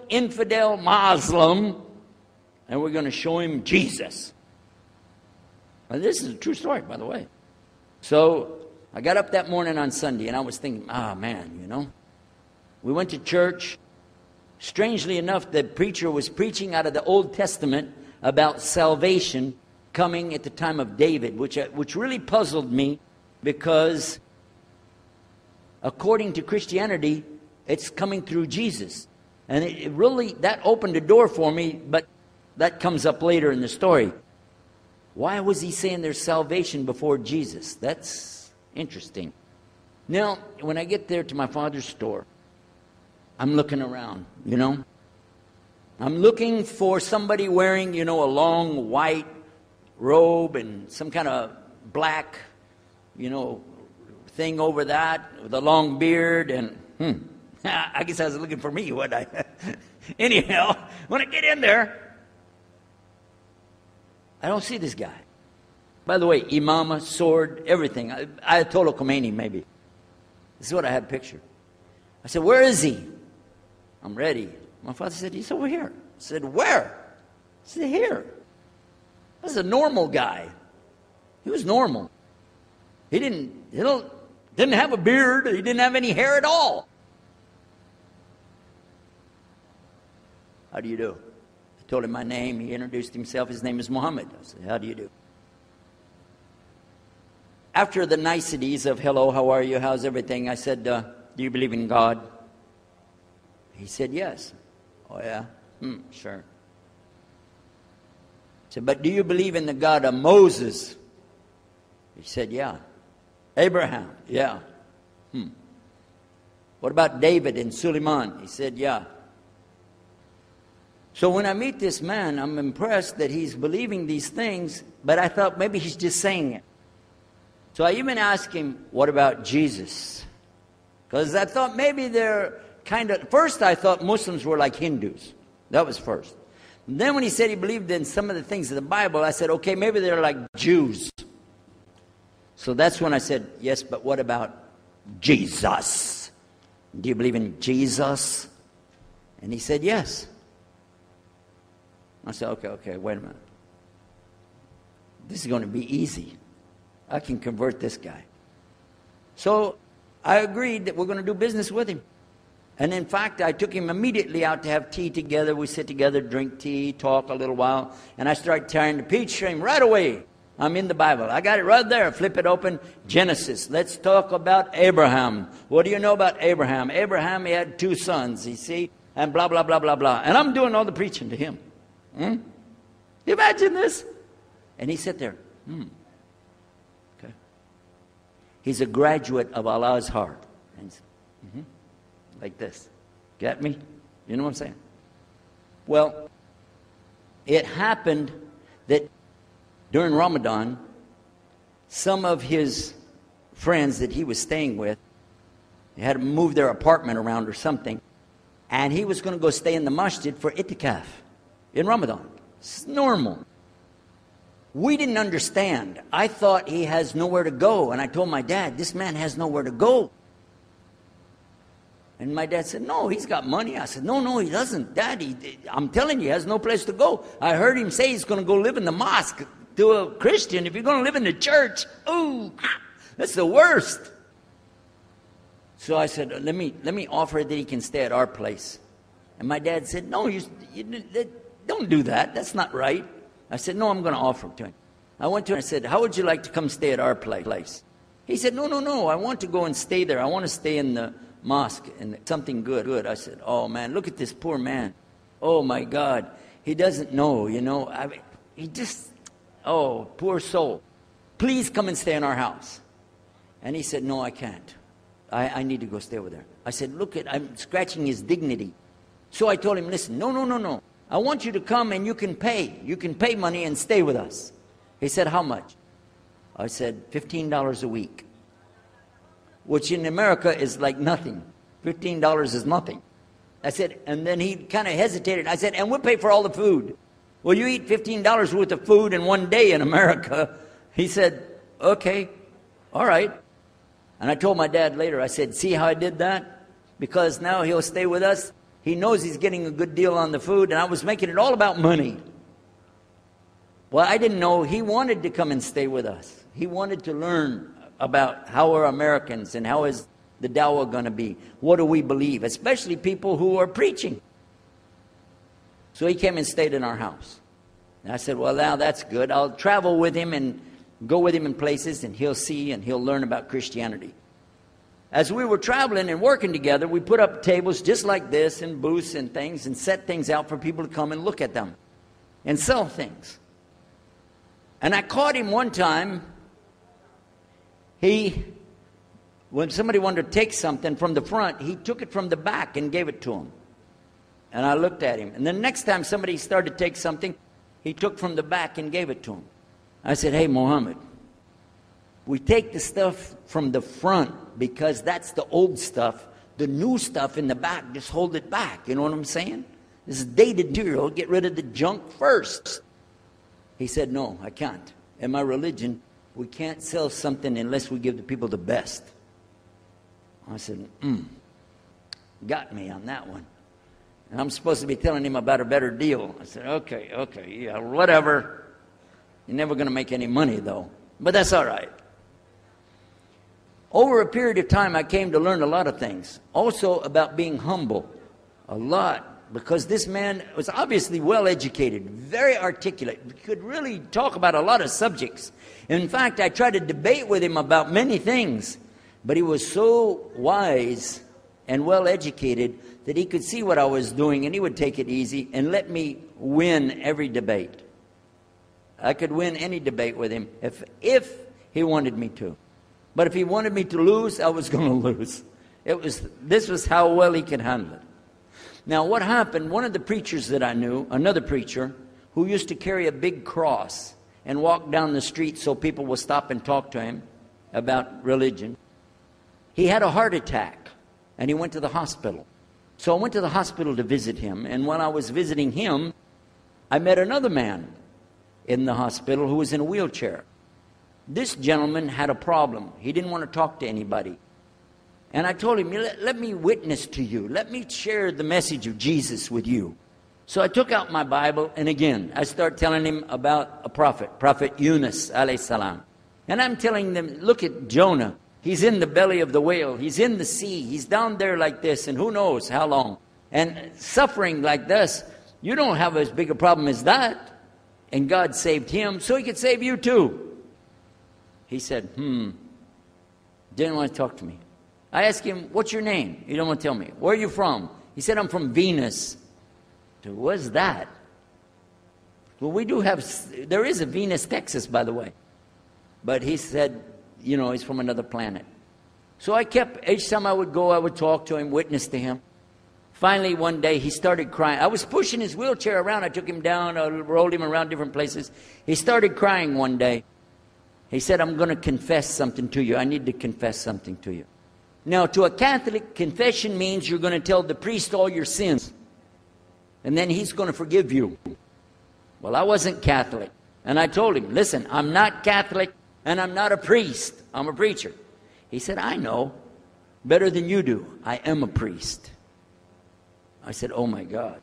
infidel Muslim, and we're going to show him Jesus. Well, this is a true story, by the way. So I got up that morning on Sunday, and I was thinking, man, we went to church. Strangely enough, the preacher was preaching out of the Old Testament about salvation coming at the time of David, which really puzzled me, because according to Christianity, it's coming through Jesus. And it really, that opened the door for me, but that comes up later in the story. Why was he saying there's salvation before Jesus? That's interesting. Now, when I get there to my father's store, I'm looking around, I'm looking for somebody wearing, a long white robe and some kind of black, thing over that with a long beard. And I guess I was looking for me, wasn't I? Anyhow, when I get in there, I don't see this guy. By the way, imama, sword, everything. Ayatollah Khomeini, maybe. This is what I had pictured. I said, where is he? I'm ready. My father said, he's over here. I said, where? I said, here. This is a normal guy. He was normal. He didn't have a beard. He didn't have any hair at all. How do you do? I told him my name. He introduced himself. His name is Muhammad. I said, how do you do? After the niceties of hello, how are you, how's everything, I said, do you believe in God? He said, yes. Oh, yeah? Sure. I said, but do you believe in the God of Moses? He said, yeah. Abraham? Yeah. What about David and Suleiman? He said, yeah. So when I meet this man, I'm impressed that he's believing these things, but I thought maybe he's just saying it. So I even asked him, what about Jesus? Because I thought maybe they're first I thought Muslims were like Hindus. That was first. And then when he said he believed in some of the things of the Bible, I said, okay, maybe they're like Jews. So that's when I said, yes, but what about Jesus? Do you believe in Jesus? And he said, yes. I said, okay, wait a minute. This is going to be easy. I can convert this guy. So I agreed that we're going to do business with him. And in fact, I took him immediately out to have tea together. We sit together, drink tea, talk a little while. And I start tearing the peach stream right away. I'm in the Bible. I got it right there. Flip it open. Genesis. Let's talk about Abraham. What do you know about Abraham? Abraham, he had 2 sons, you see. And blah, blah, blah, blah, blah. And I'm doing all the preaching to him. Imagine this. And he sat there. Okay. He's a graduate of Allah's heart. And like this. Get me? You know what I'm saying? Well, it happened that during Ramadan, some of his friends that he was staying with, they had to move their apartment around or something, and he was going to go stay in the masjid for itikaf in Ramadan. It's normal. We didn't understand. I thought he has nowhere to go, and I told my dad, this man has nowhere to go. And my dad said, no, he's got money. I said, no, he doesn't. Dad, I'm telling you, he has no place to go. I heard him say he's going to go live in the mosque. To a Christian, if you're going to live in the church, ooh, that's the worst. So I said, let me offer that he can stay at our place. And my dad said, no, you don't do that. That's not right. I said, no, I'm going to offer it to him. I went to him and I said, how would you like to come stay at our place? He said, no, I want to go and stay there. I want to stay in the mosque and something good. I said, oh man, look at this poor man. Oh my God. He doesn't know, he just, oh, poor soul. Please come and stay in our house. And he said, no, I can't. I need to go stay over there. I said, I'm scratching his dignity. So I told him, listen, no. I want you to come and you can pay. You can pay money and stay with us. He said, how much? I said, $15 a week. Which in America is like nothing. $15 is nothing. I said, and then he kind of hesitated. I said, and we'll pay for all the food. Well, you eat $15 worth of food in one day in America. He said, okay, all right. And I told my dad later, I said, see how I did that? Because now he'll stay with us. He knows he's getting a good deal on the food, and I was making it all about money. Well, I didn't know he wanted to come and stay with us. He wanted to learn about how we're Americans and how is the dawah going to be. What do we believe? Especially people who are preaching. So he came and stayed in our house. And I said, well, now that's good. I'll travel with him and go with him in places, and he'll see and he'll learn about Christianity. As we were traveling and working together, we put up tables just like this and booths and things and set things out for people to come and look at them and sell things. And I caught him one time. When somebody wanted to take something from the front, he took it from the back and gave it to him. And I looked at him. And the next time somebody started to take something, he took from the back and gave it to him. I said, hey, Muhammad, we take the stuff from the front because that's the old stuff. The new stuff in the back, just hold it back. You know what I'm saying? This is dated material. Get rid of the junk first. He said, no, I can't. In my religion, we can't sell something unless we give the people the best. I said, got me on that one. And I'm supposed to be telling him about a better deal. I said, okay, yeah, whatever. You're never going to make any money, though. But that's all right. Over a period of time, I came to learn a lot of things. Also about being humble. A lot. Because this man was obviously well-educated, very articulate. He could really talk about a lot of subjects. In fact, I tried to debate with him about many things. But he was so wise and well-educated that he could see what I was doing, and he would take it easy and let me win every debate. I could win any debate with him if he wanted me to. But if he wanted me to lose, I was going to lose. This was how well he could handle it. Now, what happened, one of the preachers that I knew, another preacher, who used to carry a big cross and walk down the street so people would stop and talk to him about religion, he had a heart attack, and he went to the hospital. So I went to the hospital to visit him, and when I was visiting him, I met another man in the hospital who was in a wheelchair. This gentleman had a problem. He didn't want to talk to anybody. And I told him, let me witness to you. Let me share the message of Jesus with you. So I took out my Bible, and again, I start telling him about a prophet, Prophet Yunus, alayhi salam. And I'm telling them, look at Jonah. He's in the belly of the whale. He's in the sea. He's down there like this, and who knows how long. And suffering like this, you don't have as big a problem as that. And God saved him, so he could save you too. He said, didn't want to talk to me. I asked him, what's your name? He didn't want to tell me. Where are you from? He said, I'm from Venus. So what's that? Well, there is a Venus, Texas, by the way. But he said, he's from another planet. So each time I would go, I would talk to him, witness to him. Finally, one day, he started crying. I was pushing his wheelchair around. I took him down, I rolled him around different places. He started crying one day. He said, I'm going to confess something to you. I need to confess something to you. Now, to a Catholic, confession means you're going to tell the priest all your sins. And then he's going to forgive you. Well, I wasn't Catholic. And I told him, listen, I'm not Catholic and I'm not a priest. I'm a preacher. He said, I know better than you do. I am a priest. I said, oh my God.